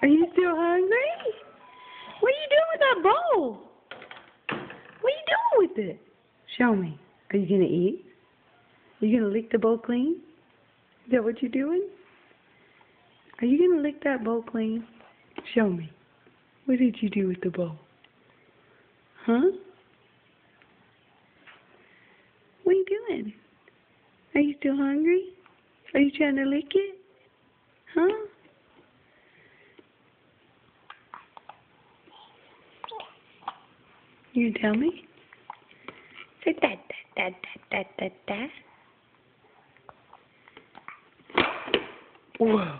Are you still hungry? What are you doing with that bowl? What are you doing with it? Show me. Are you going to eat? Are you going to lick the bowl clean? Is that what you're doing? Are you going to lick that bowl clean? Show me. What did you do with the bowl? Huh? What are you doing? Are you still hungry? Are you trying to lick it? Huh? You tell me? Say da. Whoa.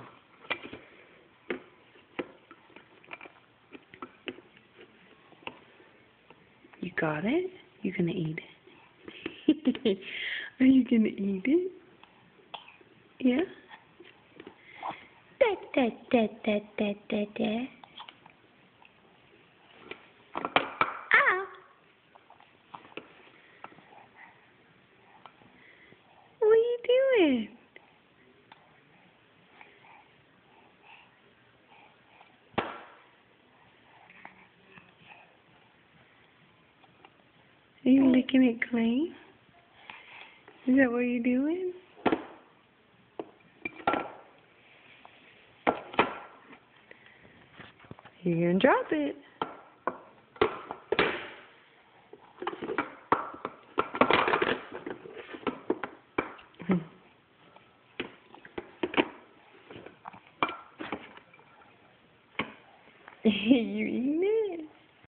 You got it? You gonna eat it? Are you gonna eat it? Yeah? Da. Ah! What are you doing? Are you licking it clean? Is that what you're doing? You're gonna drop it. You eating it?